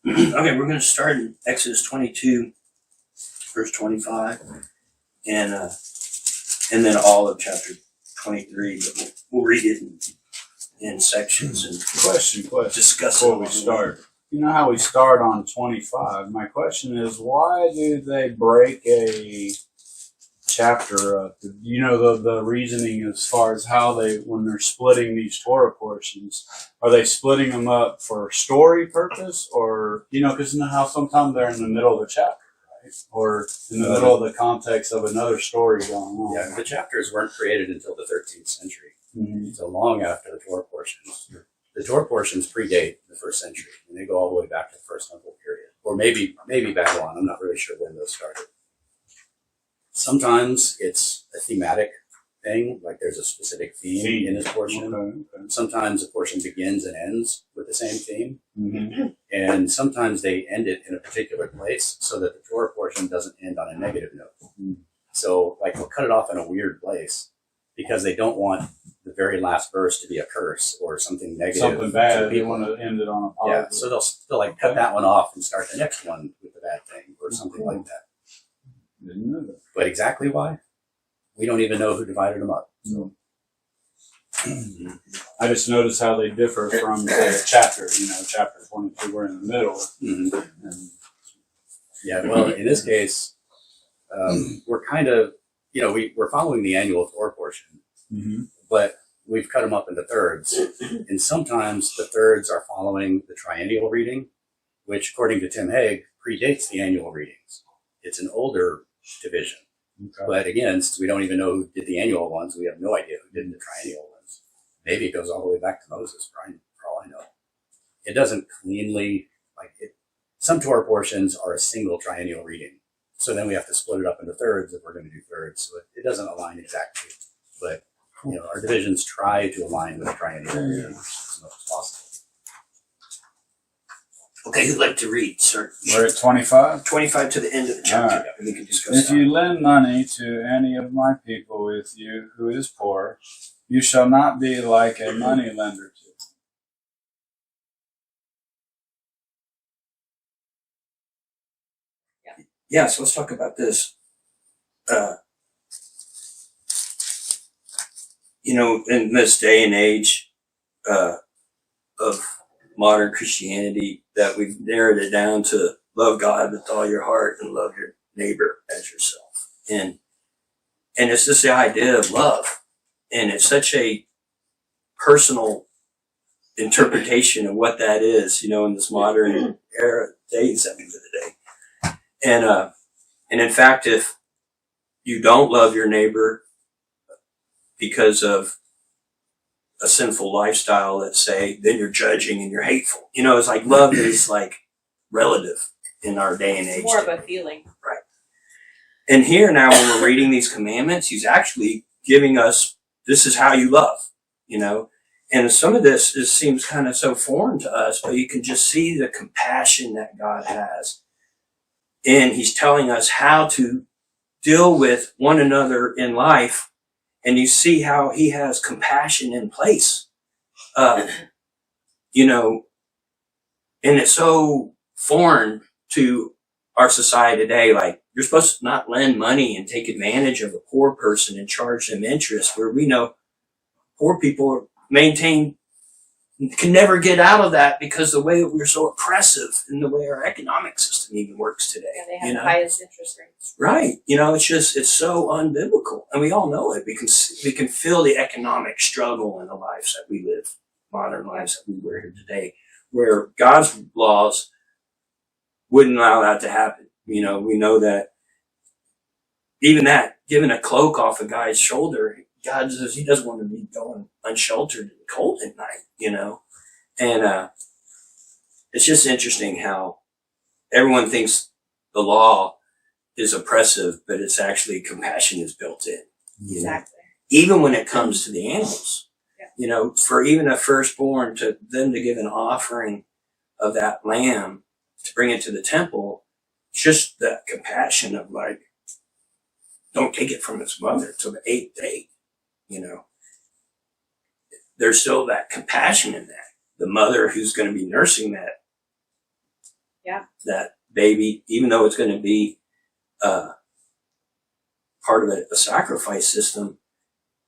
Okay, we're going to start in Exodus 22, verse 25, and then all of chapter 23. But we'll read it in sections and Question discuss before it. we start. You know how we start on 25. My question is, why do they break a chapter up? You know, the reasoning as far as how when they're splitting these Torah portions, are they splitting them up for story purpose, or, because you know how sometimes they're in the middle of the chapter, right? Or in the middle of the context of another story going on. Yeah, the chapters weren't created until the 13th century. Mm-hmm. So long after the Torah portions. The Torah portions predate the first century, and they go all the way back to the First Temple period. Or maybe Babylon. I'm not really sure when those started. Sometimes it's a thematic thing, like there's a specific theme in this portion. Okay. Sometimes a portion begins and ends with the same theme. Mm-hmm. And sometimes they end it in a particular place so that the Torah portion doesn't end on a negative note. Mm-hmm. So, like, they'll cut it off in a weird place because they don't want the very last verse to be a curse or something negative. Something bad. They want to end it on a positive. Yeah, so they'll like cut that one off and start the next one with the bad thing or something like that. Didn't know that. But exactly why? We don't even know who divided them up. So. I just noticed how they differ from the chapter. Chapter 22, we're in the middle. Mm-hmm. Yeah, well, in this case, we're kind of, we're following the annual Torah portion, mm-hmm. but we've cut them up into thirds. And sometimes the thirds are following the triennial reading, which, according to Tim Haig, predates the annual readings. It's an older division. Okay. But again, since we don't even know who did the annual ones, we have no idea who did the triennial ones. Maybe it goes all the way back to Moses, for all I know. It doesn't cleanly, some Torah portions are a single triennial reading. So then we have to split it up into thirds if we're going to do thirds. So it doesn't align exactly. But, our divisions try to align with the triennial reading as much as possible. Okay, who'd like to read, sir? We're at 25? 25 to the end of the chapter. Right. We can discuss If you lend money to any of my people with you who is poor, you shall not be like a money lender to them. Yeah, so let's talk about this. In this day and age of modern Christianity, that we've narrowed it down to love God with all your heart and love your neighbor as yourself. And it's just the idea of love. And it's such a personal interpretation of what that is, in this modern era, days that we live today. And in fact, if you don't love your neighbor because of a sinful lifestyle, let's say, then you're judging and you're hateful. It's like love is like relative in our day and age. More of a feeling. Right. And here now, when we're reading these commandments, he's actually giving us, this is how you love, And some of this seems kind of so foreign to us, but you can just see the compassion that God has. And he's telling us how to deal with one another in life. And you see how he has compassion in place. And it's so foreign to our society today. Like, you're supposed to not lend money and take advantage of a poor person and charge them interest, where we know poor people can never get out of that because the way we're so oppressive and the way our economic system even works today. Yeah, they have the highest interest rates. Right. It's so unbiblical. And we all know it. We can feel the economic struggle in the lives that we live, modern lives that we live here today, where God's laws wouldn't allow that to happen. We know that even that, giving a cloak off a guy's shoulder, God says he doesn't want to be going unsheltered and cold at night, And it's just interesting how everyone thinks the law is oppressive, but it's actually compassion is built in. Exactly. Even when it comes to the animals. Yeah. For even a firstborn to give an offering of that lamb to bring it to the temple, just that compassion of don't take it from its mother till the 8th day. There's still that compassion in that. The mother who's going to be nursing that Yeah. That baby, even though it's going to be part of a sacrifice system,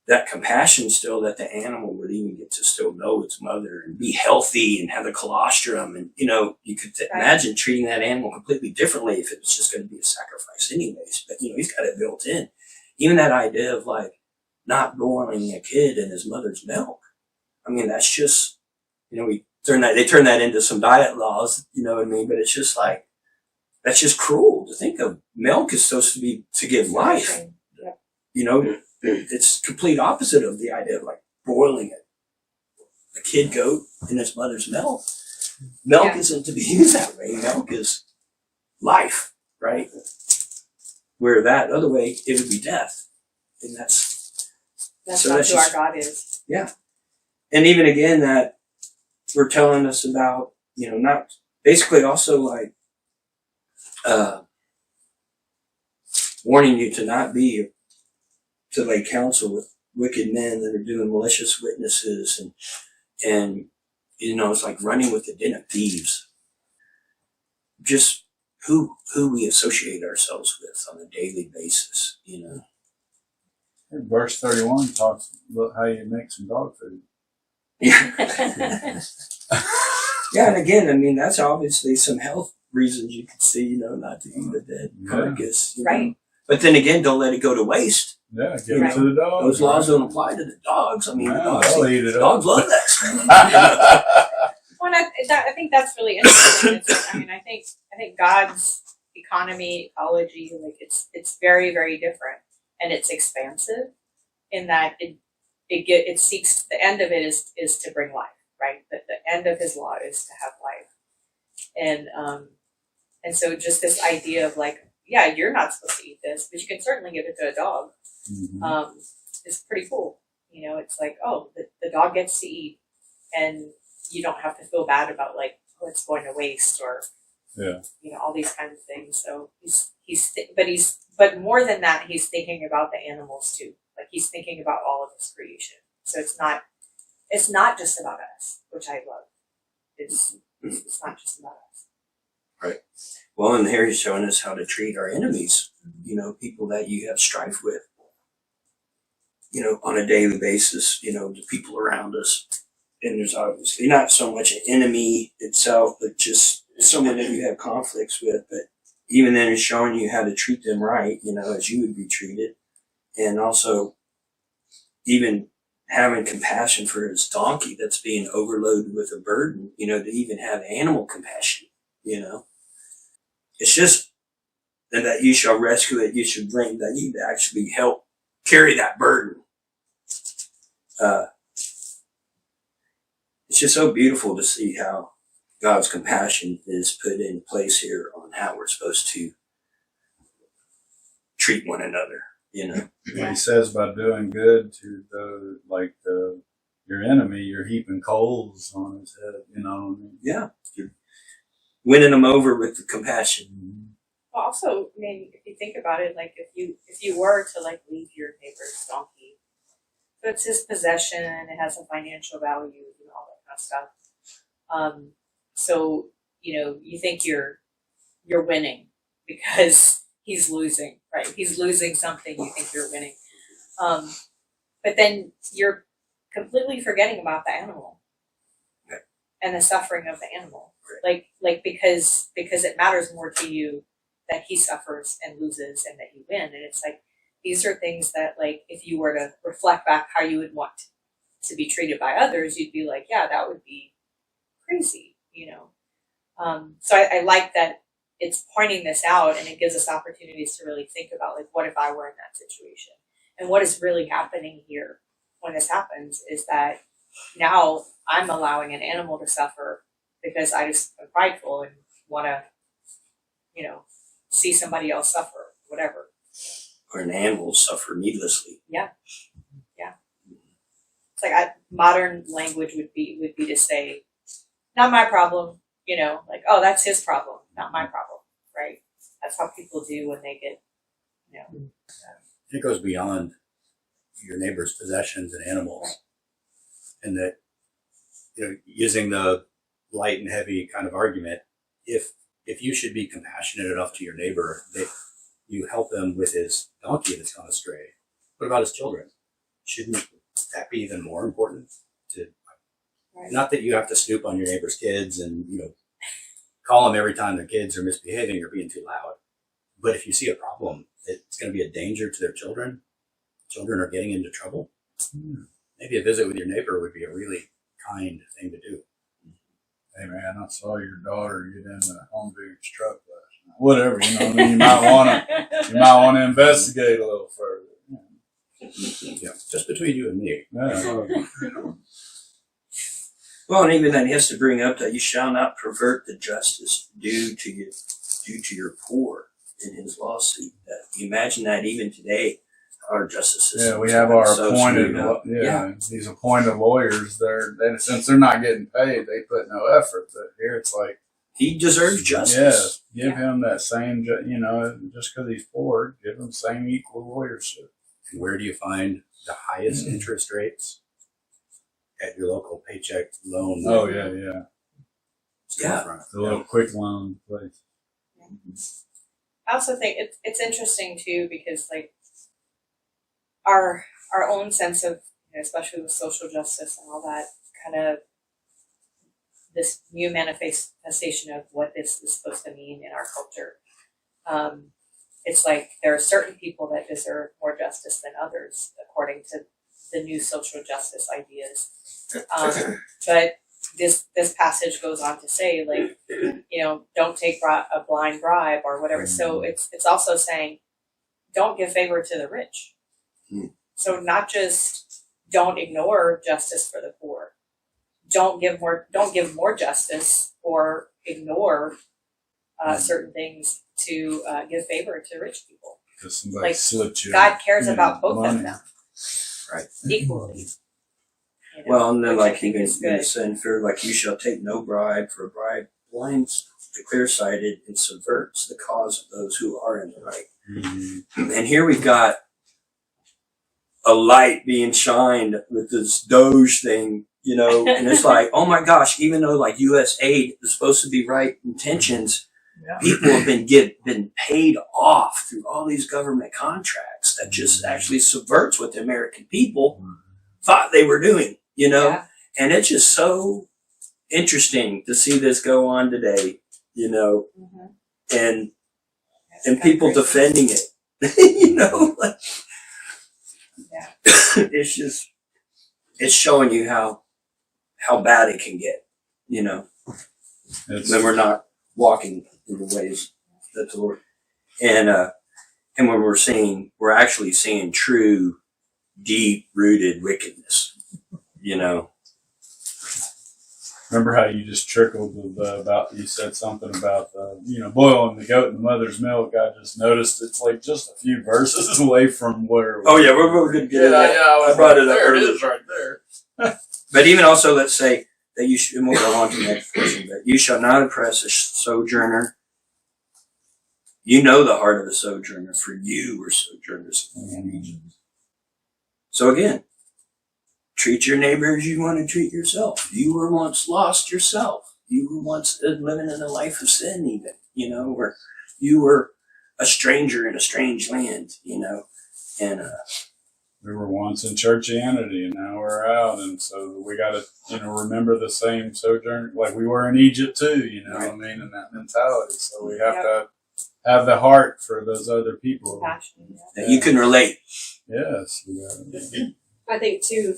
that compassion still, that the animal would even get to still know its mother and be healthy and have the colostrum. And, you could imagine treating that animal completely differently if it was just going to be a sacrifice anyways. But, he's got it built in. Even that idea of like not boiling a kid in his mother's milk. I mean, that's just, they turn that into some diet laws, you know what I mean? But it's just like, that's just cruel to think of. Milk is supposed to be to give life. Yep. It's complete opposite of the idea of like boiling a kid goat in its mother's milk. Milk isn't to be used that way. Milk is life, right? Where that other way, it would be death. And that's not who our God is. Yeah. And even again, that we're telling us about, not basically also like, warning you to not be, to lay counsel with wicked men that are doing malicious witnesses and it's like running with the den of thieves. Just who we associate ourselves with on a daily basis, Verse 31 talks about how you make some dog food. Yeah. Yeah, and again, I mean, that's obviously some health reasons you could see, not to eat a dead carcass. Right. But then again, don't let it go to waste. Yeah, give it to the dogs. Those laws don't apply to the dogs. I mean, they'll eat it dogs love that stuff. Well, I think that's really interesting. I think God's ecology, like it's very, very different, and it's expansive in that it seeks, the end of it is to bring life, right? That the end of His law is to have life, and so just this idea of like, yeah, you're not supposed to eat this, but you can certainly give it to a dog. Mm-hmm. Is pretty cool. It's like, oh, the dog gets to eat, and you don't have to feel bad about like, oh, it's going to waste, or all these kinds of things. So but more than that, he's thinking about the animals too. Like he's thinking about all of His creation. So it's not just about us, which I love. It's not just about us. Right. Well, and here he's showing us how to treat our enemies. People that you have strife with. On a daily basis, the people around us. And there's obviously not so much an enemy itself, but just someone that you have conflicts with. But even then, it's showing you how to treat them right, as you would be treated. And also, even having compassion for his donkey that's being overloaded with a burden, to even have animal compassion, It's just that you shall rescue it, you should bring, that you actually help carry that burden. It's just so beautiful to see how God's compassion is put in place here on how we're supposed to treat one another, He says about doing good to your enemy, you're heaping coals on his head, Yeah. You're winning them over with the compassion. Well, also, if you think about it, like if you were to like leave your neighbor's donkey, so it's his possession, it has a financial value, all that kind of stuff. So you think you're winning because he's losing, right? He's losing something. You think you're winning, but then you're completely forgetting about the animal and the suffering of the animal, like because it matters more to you that he suffers and loses and that you win. And it's like, these are things that, like, if you were to reflect back how you would want to be treated by others, you'd be like, yeah, that would be crazy, So I like that it's pointing this out, and it gives us opportunities to really think about, like, what if I were in that situation? And what is really happening here when this happens is that now I'm allowing an animal to suffer because I just am prideful and want to, see somebody else suffer, whatever. Or an animal suffer needlessly. Yeah. It's like modern language would be to say, not my problem, like, oh, that's his problem, not my problem, right? That's how people do when they get, It goes beyond your neighbor's possessions and animals, and that, using the light and heavy kind of argument, if if you should be compassionate enough to your neighbor that you help him with his donkey that's gone astray, what about his children? Shouldn't that be even more important? Right. Not that you have to snoop on your neighbor's kids and, call them every time their kids are misbehaving or being too loud. But if you see a problem, it's going to be a danger to their children. Children are getting into trouble. Maybe a visit with your neighbor would be a really kind thing to do. Hey man, I saw your daughter get in the home dude's truck last night. Whatever, I mean, you might want to investigate a little further. Yeah, just between you and me. Yeah. Well, and even that he has to bring up that you shall not pervert the justice due to your poor in his lawsuit. That you imagine that even today, our justice system. Yeah, we have our so appointed. screwed up. These appointed lawyers. Since they're not getting paid, they put no effort. But here it's like He deserves justice. yeah, give him that same. Just because he's poor, give him same equal lawyership. And where do you find the highest interest rates? At your local paycheck loan. Oh yeah. Yeah. The little quick loan place. I also think it's interesting too because like our own sense of, especially with social justice and all that, kind of this new manifestation of what this is supposed to mean in our culture. It's like there are certain people that deserve more justice than others according to the new social justice ideas. But this passage goes on to say, like, don't take a blind bribe or whatever. So it's also saying, don't give favor to the rich. So not just don't ignore justice for the poor. Don't give more justice or ignore certain things to give favor to rich people. Because somebody slipped you. God cares about both money. of them. Right. Equally. Well, and then which I like think even is in the good. sin fear, like you shall take no bribe, for a bribe blinds the clear-sighted and subverts the cause of those who are in the right. Mm-hmm. And here we've got a light being shined with this Doge thing, and it's like, oh my gosh, even though like U.S. aid is supposed to be right intentions, people have been paid off through all these government contracts that just actually subverts what the American people thought they were doing, Yeah. and it's just so interesting to see this go on today, Mm-hmm. and That's people kinda crazy. defending it, like, Yeah. it's showing you how bad it can get, when we're not walking in the ways that the Lord, and when we're actually seeing true, deep-rooted wickedness, Remember how you just trickled you said something about boiling the goat in the mother's milk. I just noticed it's like just a few verses away from where. Oh yeah, we're going to get it. I brought it up there. It earlier. is right there. But even also, let's say that you should, and we'll go on to the next portion, but you shall not oppress a sojourner. You know the heart of the sojourner, for you were sojourners in Egypt. So again, treat your neighbor as you want to treat yourself. You were once lost yourself. You were once living in a life of sin even, where you were a stranger in a strange land, and We were once in churchianity and now we're out, and so we got to remember the same sojourn like we were in Egypt too. Right. I mean, in that mentality. So we have to have the heart for those other people. Compassion, that you can relate. Yes. I think too,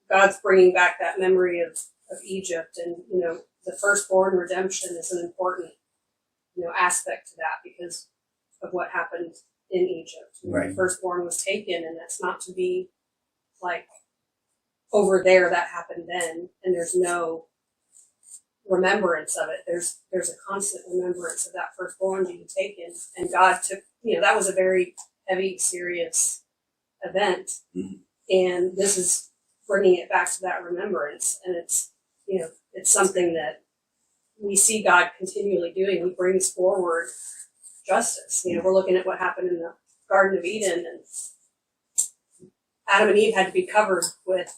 God's bringing back that memory of Egypt, and the firstborn redemption is an important aspect to that because of what happened in Egypt. Right. The firstborn was taken, and that's not to be like over there that happened then, and there's no remembrance of it. There's a constant remembrance of that firstborn being taken, and God took that was a very heavy, serious event, and this is bringing it back to that remembrance, and it's it's something that we see God continually doing. He brings forward justice. We're looking at what happened in the Garden of Eden, and Adam and Eve had to be covered with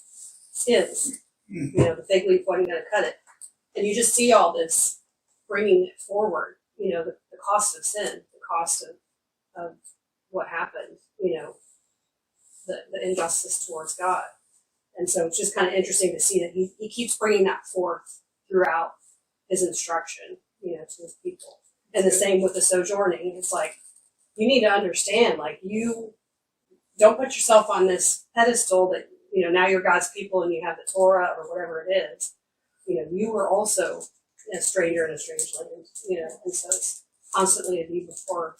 skins. The fig leaf wasn't going to cut it, and you just see all this bringing it forward. The cost of sin, the cost of what happened. The injustice towards God. And so it's just kind of interesting to see that he keeps bringing that forth throughout his instruction, to his people. And the same with the sojourning. It's like, you need to understand, like, you don't put yourself on this pedestal that, now you're God's people and you have the Torah or whatever it is. You were also a stranger in a strange land, and so it's constantly to be before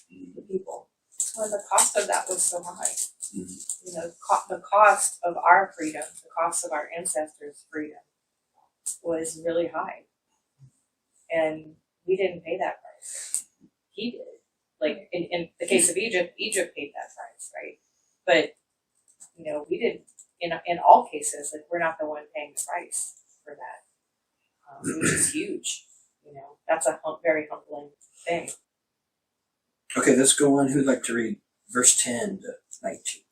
the people. Well, the cost of that was so high. The cost of our freedom, the cost of our ancestors' freedom was really high. And we didn't pay that price. He did. Like in the case of Egypt, Egypt paid that price, right? But, we didn't, in all cases, like, we're not the one paying the price for that, which is huge. That's a very humbling thing. Okay, let's go on. Who'd like to read verse 10 to 19?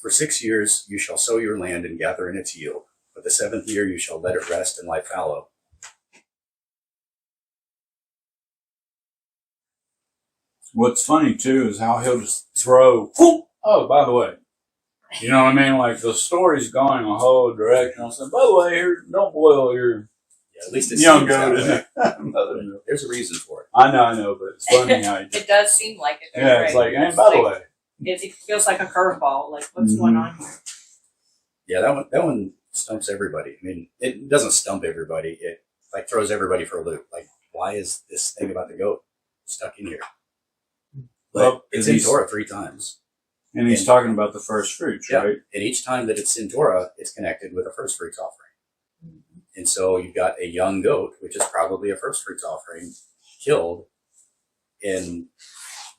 For 6 years you shall sow your land and gather in its yield, but the 7th year you shall let it rest and lie fallow. What's funny too is how he'll just throw, whoop, oh, by the way. You know what I mean? Like, the story's going a whole direction. I said, by the way, here, don't boil your Yeah, at least it young seems that goat way. in it. There's a reason for it. I know, but it's funny how you It does seem like it. yeah, it's like, and by the way. It feels like a curveball. Like, what's going on here? Yeah, that one stumps everybody. I mean, it doesn't stump everybody. It like throws everybody for a loop. Like, why is this thing about the goat stuck in here? But Well, it's in Torah 3 times. And he's talking about the first fruits, Yeah. right? And each time that it's in Torah, it's connected with a first fruits offering. And so you've got a young goat, which is probably a first fruits offering, killed and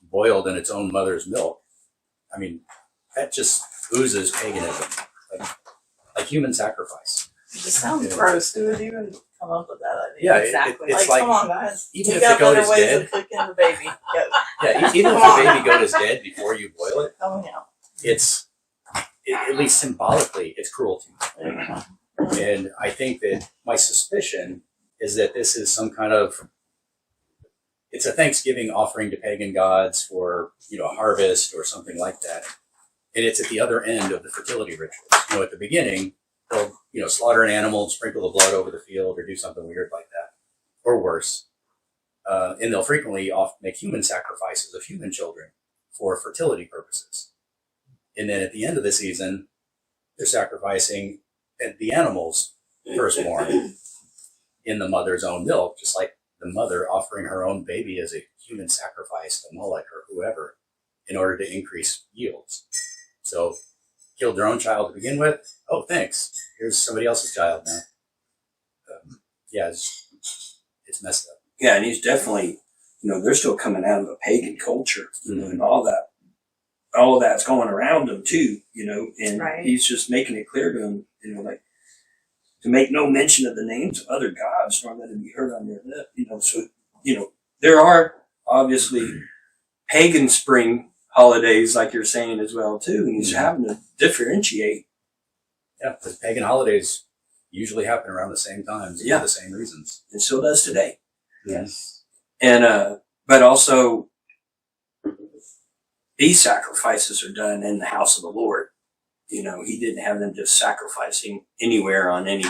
boiled in its own mother's milk. I mean, that just oozes paganism, like human sacrifice. It just sounds gross. Who would even come up with that idea? Yeah, Exactly. it's Like, like come on, guys. even We if got the goat better is ways dead, of cooking the baby. Goat. yeah, even if the baby goat is dead before you boil it, Coming out. at least symbolically, it's cruelty. Yeah. And I think that my suspicion is that this is some kind of, it's a Thanksgiving offering to pagan gods for, a harvest or something like that. And it's at the other end of the fertility rituals. At the beginning, they'll, slaughter an animal, sprinkle the blood over the field, or do something weird like that, or worse. And they'll frequently make human sacrifices of human children for fertility purposes. And then at the end of the season, they're sacrificing the animal's firstborn in the mother's own milk, just like the mother offering her own baby as a human sacrifice to Moloch or whoever in order to increase yields. So killed their own child to begin with. Oh, thanks. Here's somebody else's child now. Yeah, it's messed up. Yeah, and he's definitely, they're still coming out of a pagan culture, and all of that's going around them too, and Right. he's just making it clear to them, like, to make no mention of the names of other gods, nor let it be heard on their lip, so, there are obviously pagan spring holidays, like you're saying as well too, and he's having to differentiate. Yeah, because pagan holidays usually happen around the same times for the same reasons. And still does today. Yes. And, but also, these sacrifices are done in the house of the Lord. He didn't have them just sacrificing anywhere on any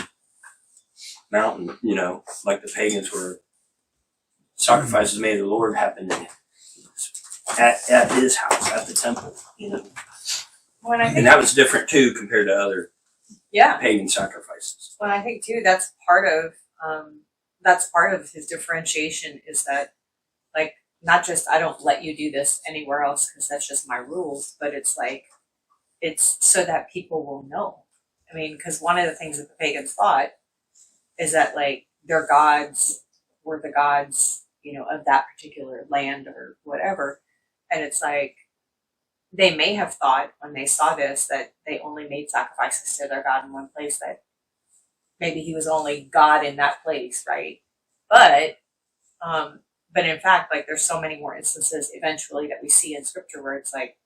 mountain, like the pagans were. Sacrifices made of the Lord happened at his house, at the temple, When I And think, that was different too compared to other yeah, pagan sacrifices. when I think too, that's part of his differentiation is that, like, not just I don't let you do this anywhere else because that's just my rules, but it's like, it's so that people will know. I mean, because one of the things that the pagans thought is that, like, their gods were the gods, of that particular land or whatever. And it's like, they may have thought when they saw this that they only made sacrifices to their God in one place, that maybe he was only God in that place, right? But in fact, like, there's so many more instances eventually that we see in scripture where it's like,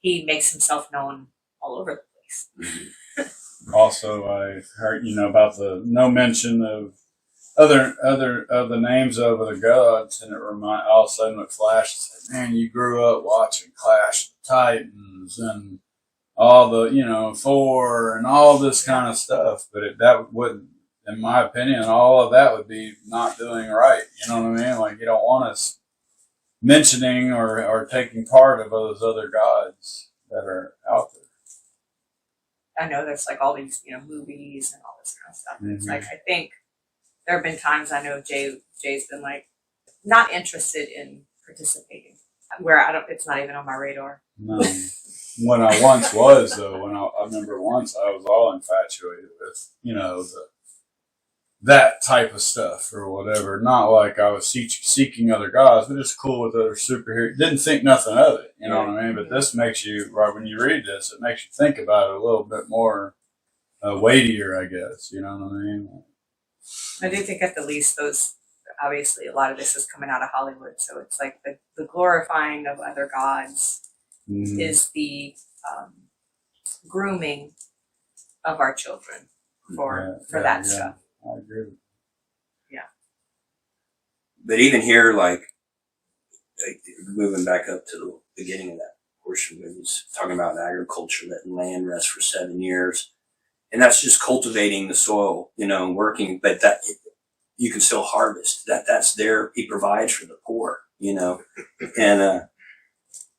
he makes himself known all over the place. Also, I heard, about the no mention of other names of the gods, and all of a sudden it flashes. Man, you grew up watching Clash of Titans and all the Thor and all this kind of stuff, but that wouldn't, in my opinion, all of that would be not doing right. You know what I mean? Like, you don't want us mentioning or taking part of those other gods that are out there. I know there's like all these, movies and all this kind of stuff. And it's like, I think there have been times I know Jay's been like not interested in participating, where it's not even on my radar. No. When I once was, though, I remember once I was all infatuated with, that type of stuff or whatever. Not like I was seeking other gods, but it's cool with other superheroes. Didn't think nothing of it, you know what I mean? But this makes you, right when you read this, it makes you think about it a little bit more weightier, I guess. You know what I mean? I do think at the least those, obviously a lot of this is coming out of Hollywood, so it's like the glorifying of other gods is the grooming of our children for that stuff. I agree. But even here, like moving back up to the beginning of that portion, where he's talking about agriculture, letting land rest for 7 years. And that's just cultivating the soil, working, but that you can still harvest. That's there. He provides for the poor,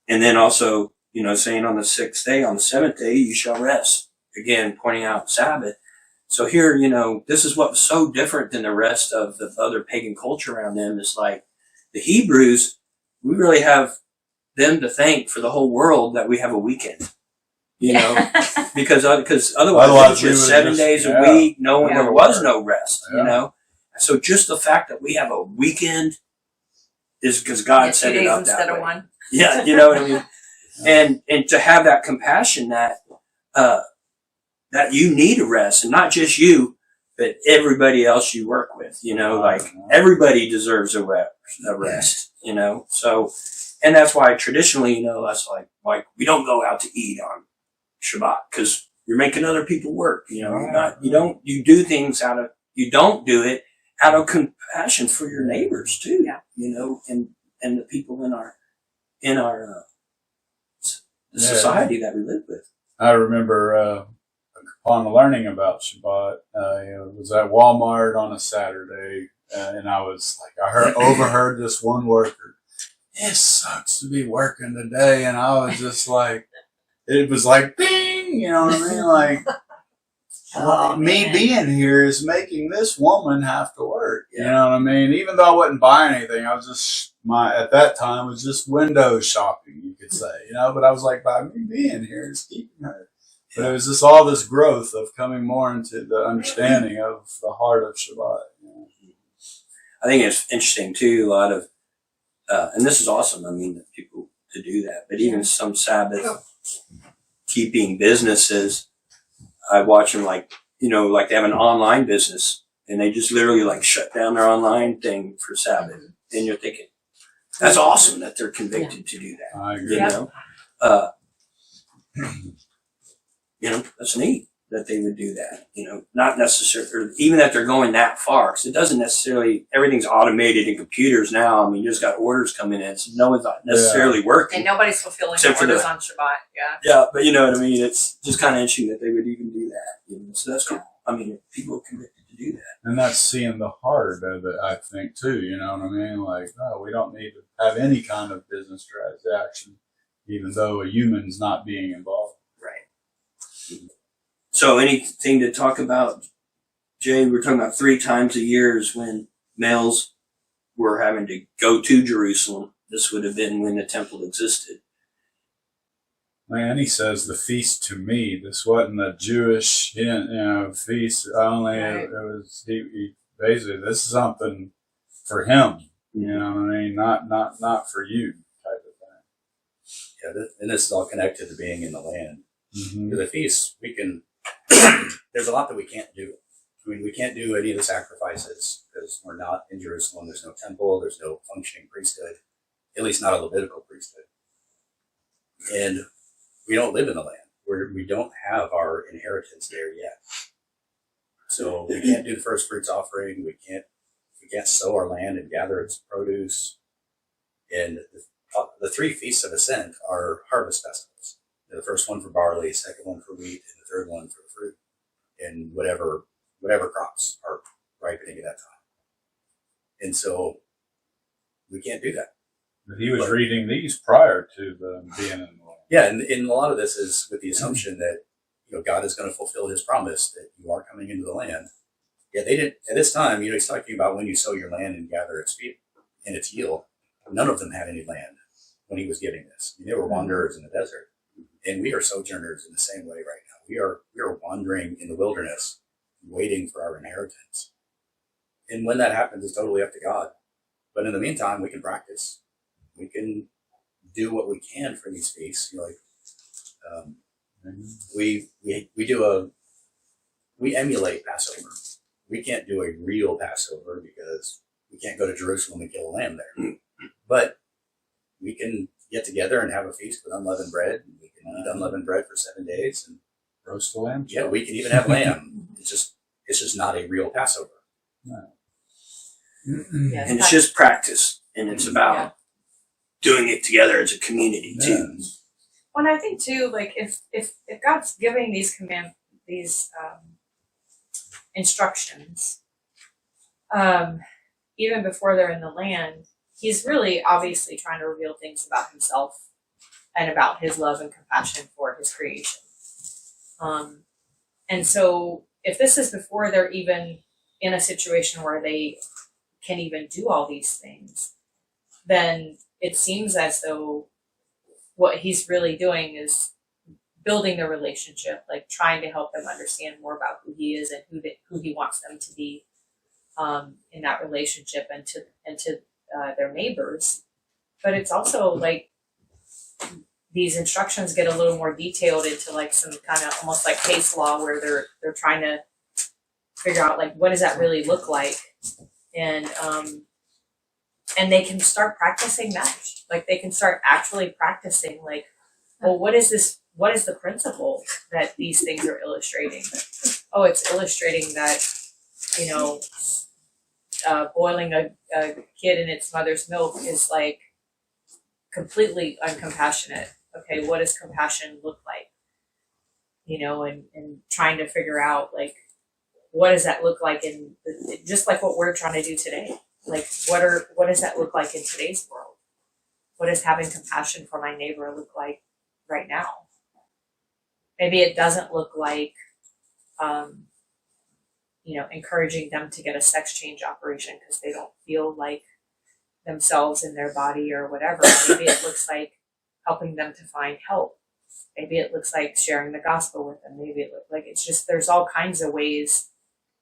and then also, saying on the 6th day, on the 7th day, you shall rest. Again, pointing out Sabbath. So here, this is what was so different than the rest of the other pagan culture around them. Is like the Hebrews, we really have them to thank for the whole world that we have a weekend, because otherwise it was just 7 days a week, there was no rest, So just the fact that we have a weekend is because God set it up that way. 2 days instead of one. Yeah, you know what I mean? And to have that compassion that you need a rest, and not just you, but everybody else you work with, like everybody deserves a rest, So, and that's why traditionally, that's like we don't go out to eat on Shabbat because you're making other people work, you do things you don't do it out of compassion for your neighbors too, and the people in our society that we live with. I remember, upon learning about Shabbat, I was at Walmart on a Saturday, and I was like, overheard this one worker. It sucks to be working today, and I was just like, it was like, bing, you know what I mean? Like, me being here is making this woman have to work. You know what I mean? Even though I wasn't buying anything, I was just at that time was just window shopping, you could say, But I was like, by me being here is keeping her. But it was just all this growth of coming more into the understanding of the heart of Shabbat. I think it's interesting too, a lot of, and this is awesome, that people to do that, but even some Sabbath keeping businesses, I watch them like they have an online business and they just literally shut down their online thing for Sabbath. And you're thinking, that's awesome that they're convicted to do that. I agree. That's neat that they would do that, not necessarily, or even that they're going that far, because it doesn't necessarily, everything's automated in computers now. You just got orders coming in, so no one's not necessarily working. And nobody's fulfilling the orders on Shabbat, Yeah, but you know what I mean? It's just kind of interesting that they would even do that. So that's cool. People are convicted to do that. And that's seeing the heart of it, I think, too, you know what I mean? Like, no, we don't need to have any kind of business transaction, even though a human's not being involved. So anything to talk about, Jay? We're talking about 3 times a year is when males were having to go to Jerusalem. This would have been when the temple existed. Man, he says the feast to me. This wasn't a Jewish, feast. Only it was. He basically, this is something for him. You know what I mean? Not for you, type of thing. Yeah, and this is all connected to being in the land. Mm-hmm. For the feast, we can. There's a lot that we can't do. We can't do any of the sacrifices because we're not in Jerusalem. There's no temple. There's no functioning priesthood, at least not a Levitical priesthood. And we don't live in the land. We don't have our inheritance there yet. So we can't do the first fruits offering. We can't we can't sow our land and gather its produce. And the 3 feasts of ascent are harvest festivals. The first one for barley, second one for wheat, and the third one for fruit, and whatever crops are ripening at that time. And so we can't do that. But he was reading these prior to being in the land. Yeah, and a lot of this is with the assumption that God is going to fulfill His promise that you are coming into the land. Yeah, they didn't at this time. He's talking about when you sow your land and gather its yield. None of them had any land when He was giving this. They were wanderers in the desert, and we are sojourners in the same way right now. We are wandering in the wilderness, waiting for our inheritance. And when that happens, it's totally up to God. But in the meantime, we can practice. We can do what we can for these feasts. We emulate Passover. We can't do a real Passover because we can't go to Jerusalem and kill a lamb there. But we can get together and have a feast with unleavened bread. And we can eat unleavened bread for 7 days and Roast the lamb. yeah, we can even have lamb. It's just not a real Passover. No. Yeah, And it's just practice, and it's about doing it together as a community too. Well, and I think too, like if God's giving these instructions, even before they're in the land, He's really obviously trying to reveal things about Himself and about His love and compassion for His creation. And so if this is before they're even in a situation where they can even do all these things, then it seems as though what He's really doing is building the relationship, like trying to help them understand more about who He is and who He wants them to be in that relationship and to their neighbors. But it's also like these instructions get a little more detailed into like some kind of almost like case law where they're trying to figure out like what does that really look like, and they can start practicing that. Like they can start actually practicing like, well, what is this? What is the principle that these things are illustrating? Oh, it's illustrating that, boiling a kid in its mother's milk is like completely uncompassionate. Okay, what does compassion look like? And trying to figure out like, what does that look like just like what we're trying to do today? Like, what does that look like in today's world? What does having compassion for my neighbor look like right now? Maybe it doesn't look like, encouraging them to get a sex change operation because they don't feel like themselves in their body or whatever. Maybe it looks like helping them to find help. Maybe it looks like sharing the gospel with them. Maybe it looks like it's just, there's all kinds of ways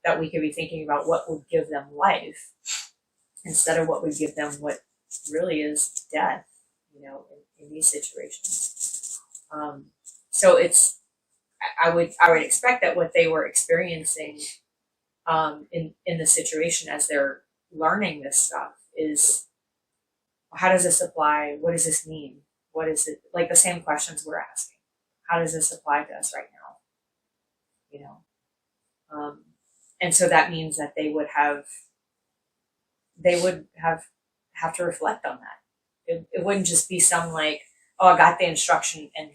that we could be thinking about what would give them life instead of what would give them what really is death, in these situations. So it's, I would expect that what they were experiencing in the situation as they're learning this stuff is, how does this apply? What does this mean? What is it? Like the same questions we're asking. How does this apply to us right now? And so that means that they would have to reflect on that. It wouldn't just be some like, oh, I got the instruction and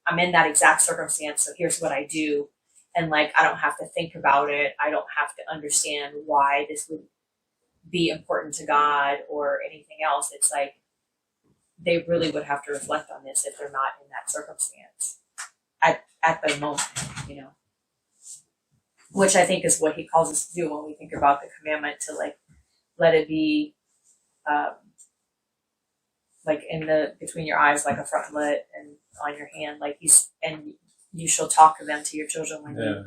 I'm in that exact circumstance, so here's what I do. And like, I don't have to think about it. I don't have to understand why this would be important to God or anything else. It's like, they really would have to reflect on this if they're not in that circumstance at the moment, which I think is what He calls us to do when we think about the commandment to like, let it be, like in between your eyes, like a frontlet, and on your hand, like and you shall talk to them to your children when you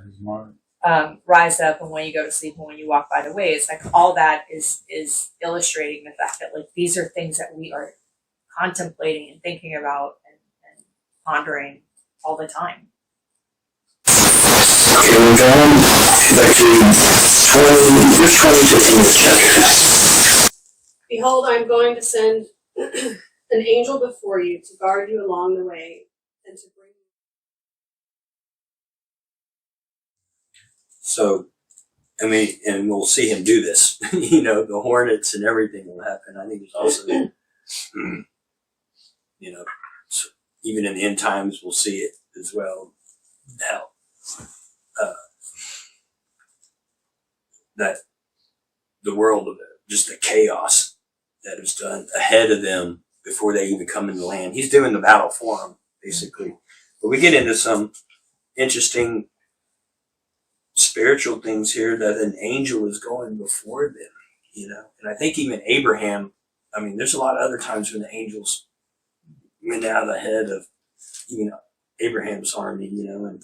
rise up and when you go to sleep and when you walk by the way. It's like all that is illustrating the fact that like these are things that we are contemplating and thinking about and pondering all the time. Okay, we're going back to verse 20 to the end of the chapter. Behold, I'm going to send an angel before you to guard you along the way and to bring you. So I mean, and we'll see him do this. You know, the hornets and everything will happen. I think there's also, you know, so even in the end times, we'll see it as well. Now, that the world of just the chaos that is done ahead of them before they even come into the land. He's doing the battle for them, basically. But we get into some interesting spiritual things here that an angel is going before them, you know. And I think even Abraham, I mean, there's a lot of other times when the angels went out ahead of, you know, Abraham's army, you know, and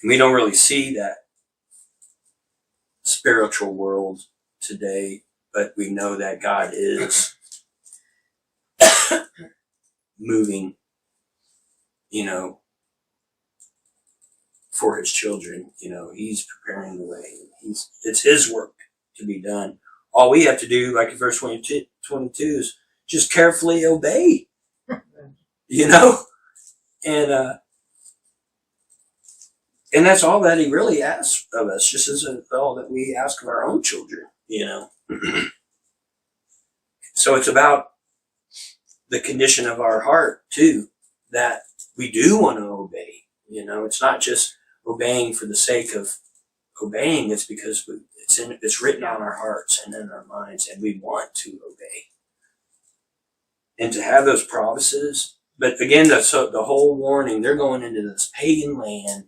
we don't really see that spiritual world today, but we know that God is moving, you know, for his children. You know, he's preparing the way. It's his work to be done. All we have to do, like in verse 22 is just carefully obey, you know, and that's all that he really asks of us, just as all that we ask of our own children, you know. So it's about the condition of our heart too, that we do want to obey. You know, it's not just obeying for the sake of obeying. It's because it's written on our hearts and in our minds, and we want to obey. And to have those promises, but again, the whole warning, they're going into this pagan land,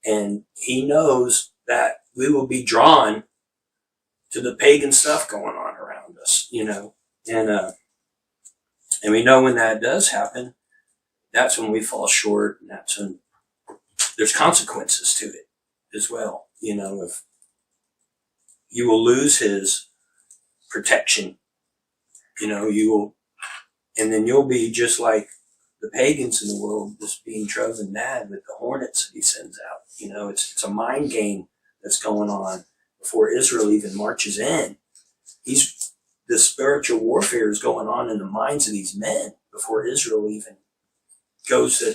and he knows that we will be drawn to the pagan stuff going on around us, you know, and we know when that does happen, that's when we fall short, and that's when there's consequences to it as well. You know, if you will lose his protection, you know, you will, and then you'll be just like the pagans in the world, just being driven mad with the hornets that he sends out. You know, it's a mind game that's going on before Israel even marches in. The spiritual warfare is going on in the minds of these men before Israel even goes to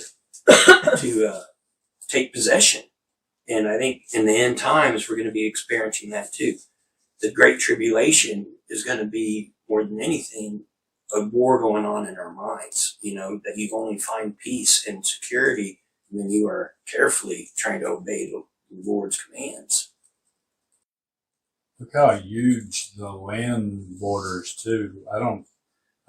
take possession. And I think in the end times, we're going to be experiencing that too. The Great Tribulation is going to be, more than anything, a war going on in our minds, you know, that you only find peace and security when you are carefully trying to obey the Lord's commands. Look how huge the land borders too.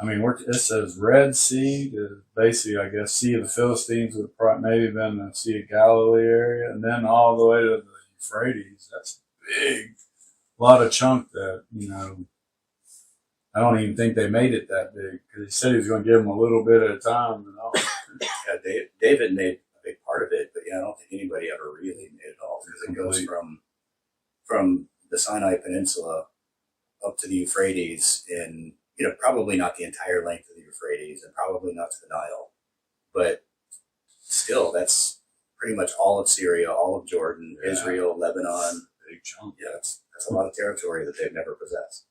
It says Red Sea, basically, I guess, Sea of the Philistines would have maybe been the Sea of Galilee area, and then all the way to the Euphrates. That's big. A lot of chunk that, you know, I don't even think they made it that big, because he said he was going to give them a little bit at a time. And all. Yeah, David made a big part of it, but yeah, I don't think anybody ever really made it all, because it goes from the Sinai Peninsula up to the Euphrates, in, you know, probably not the entire length of the Euphrates, and probably not to the Nile, but still, that's pretty much all of Syria, all of Jordan, yeah. Israel, Lebanon. Big chunk. Yeah, that's a lot of territory that they've never possessed.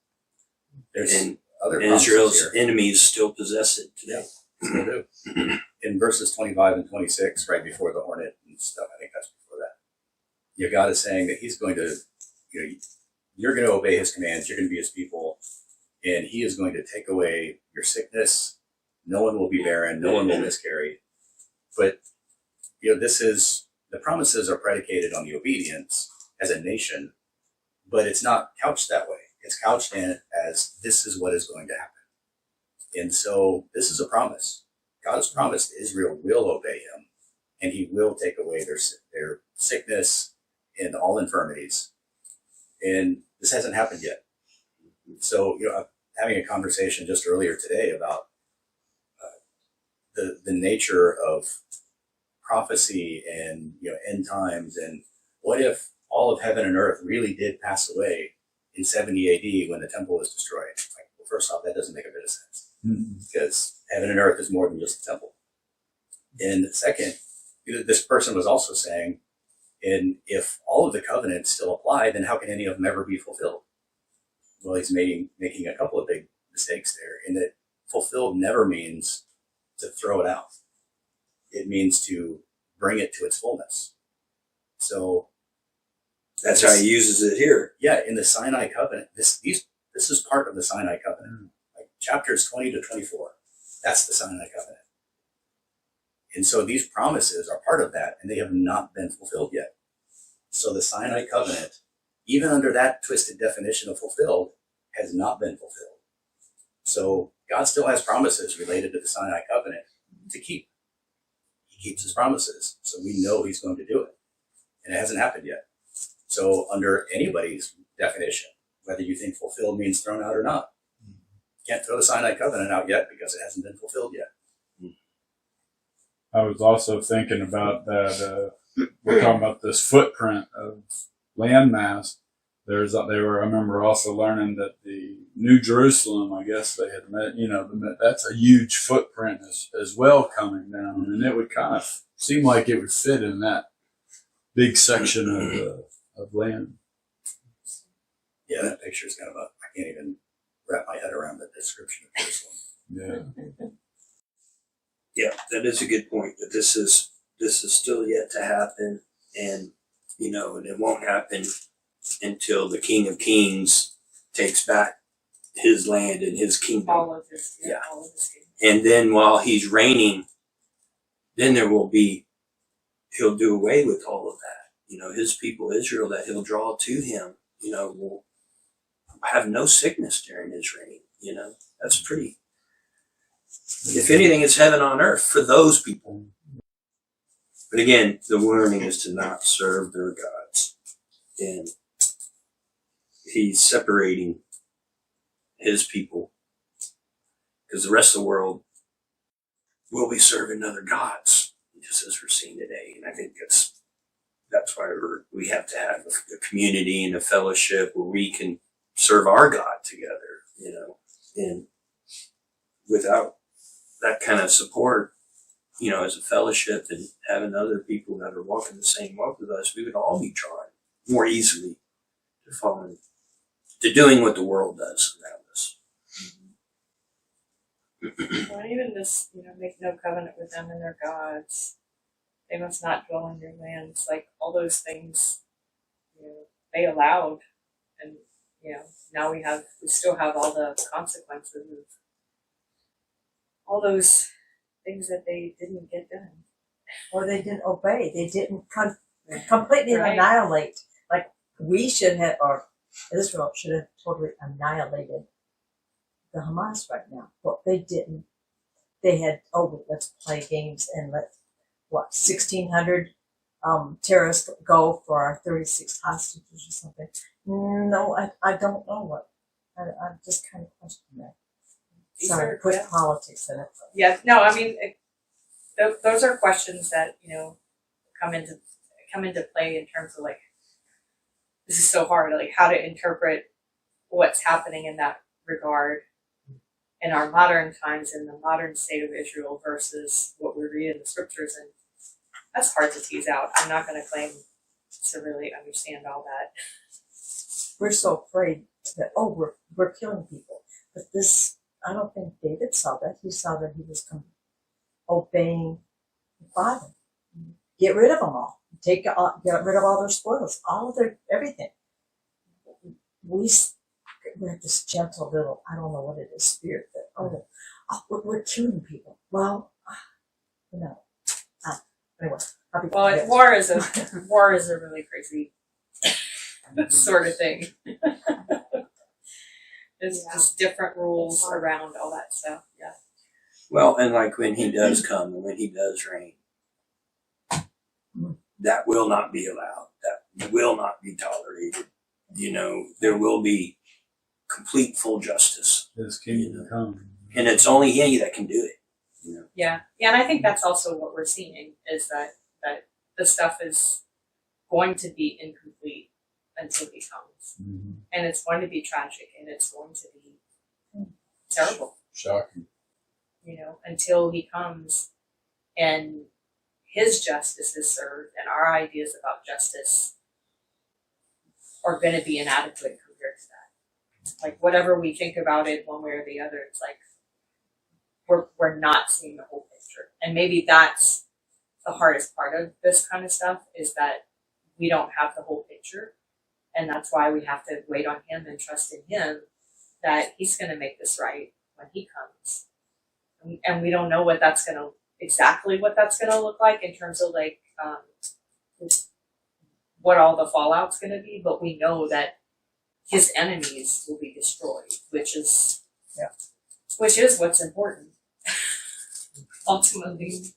And Israel's enemies still possess it today. Yeah, still do. In verses 25 and 26, right before the hornet and stuff, I think that's before that, you know, God is saying that he's going to, you know, you're going to obey his commands, you're going to be his people, and he is going to take away your sickness. No one will be barren, no one will miscarry. But, you know, the promises are predicated on the obedience as a nation, but it's not couched that way. It's couched in as this is what is going to happen. And so this is a promise. God has promised Israel will obey him, and he will take away their sickness and all infirmities. And this hasn't happened yet. So, you know, having a conversation just earlier today about the nature of prophecy and, you know, end times, and what if all of heaven and earth really did pass away in 70 AD when the temple was destroyed? Like, well, first off, that doesn't make a bit of sense, because heaven and earth is more than just the temple. And second, you know, this person was also saying, and if all of the covenants still apply, then how can any of them ever be fulfilled? Well, he's making a couple of big mistakes there, in that fulfilled never means to throw it out. It means to bring it to its fullness. So That's how he uses it here. yeah, in the Sinai covenant, this is part of the Sinai covenant. Like chapters 20 to 24, that's the Sinai covenant. And so these promises are part of that, and they have not been fulfilled yet. So the Sinai covenant, even under that twisted definition of fulfilled, has not been fulfilled. So God still has promises related to the Sinai covenant to keep. He keeps his promises, so we know he's going to do it. And it hasn't happened yet. So under anybody's definition, whether you think fulfilled means thrown out or not, can't throw the Sinai covenant out yet because it hasn't been fulfilled yet. I was also thinking about that. We're talking about this footprint of landmass. I remember also learning that the New Jerusalem, I guess they had met, that's a huge footprint as well coming down. And it would kind of seem like it would fit in that big section of land. Yeah, that picture is kind of I can't even wrap my head around the description of Jerusalem. Yeah. Yeah, that is a good point. That this is still yet to happen, and and it won't happen until the King of Kings takes back his land and his kingdom. All of his kingdom. And then while he's reigning, then he'll do away with all of that. His people Israel that he'll draw to him, will have no sickness during his reign. That's pretty. If anything, it's heaven on earth for those people. But again, the warning is to not serve their gods. And he's separating his people because the rest of the world will be serving other gods, just as we're seeing today. And I think that's why we have to have a community and a fellowship where we can serve our God together, and without that kind of support, as a fellowship and having other people that are walking the same walk with us, we would all be drawn more easily to following, to doing what the world does around us. Well, even this, make no covenant with them and their gods. They must not dwell in your lands. Like all those things, they allowed, and now we still have all the consequences of all those things that they didn't get done. Or they didn't obey. They didn't completely Right. annihilate. Like we should have, or Israel should have totally annihilated the Hamas right now. But they didn't. They had, let's play games and let, 1,600 terrorists go for our 36 hostages or something. No, I don't know what. I just kind of question that. Sorry, put politics in it. Yeah, no, I mean, those are questions that come into play in terms of this is so hard, how to interpret what's happening in that regard in our modern times in the modern state of Israel versus what we read in the scriptures, and that's hard to tease out. I'm not going to claim to really understand all that. We're so afraid that we're killing people, but this. I don't think David saw that. He saw that he was obeying the Father. Get rid of them all. Get rid of all their spoils, all of their everything. We're this gentle little, I don't know what it is, spirit that we're killing people. Well, anyway. Well, war is a really crazy sort of thing. There's just different rules around all that stuff. Yeah. Well, and when he does come and when he does reign, that will not be allowed. That will not be tolerated. There will be complete full justice. His kingdom come. And it's only he that can do it. Yeah. Yeah, and I think that's also what we're seeing is that the stuff is going to be incomplete until he comes. Mm-hmm. And it's going to be tragic and it's going to be terrible. Shocking. Until he comes and his justice is served and our ideas about justice are going to be inadequate compared to that. Whatever we think about it one way or the other, it's we're not seeing the whole picture. And maybe that's the hardest part of this kind of stuff is that we don't have the whole picture. And that's why we have to wait on him and trust in him that he's going to make this right when he comes. And we don't know what that's going to, exactly what that's going to look like in terms of like, what all the fallout's going to be, but we know that his enemies will be destroyed, which is what's important ultimately.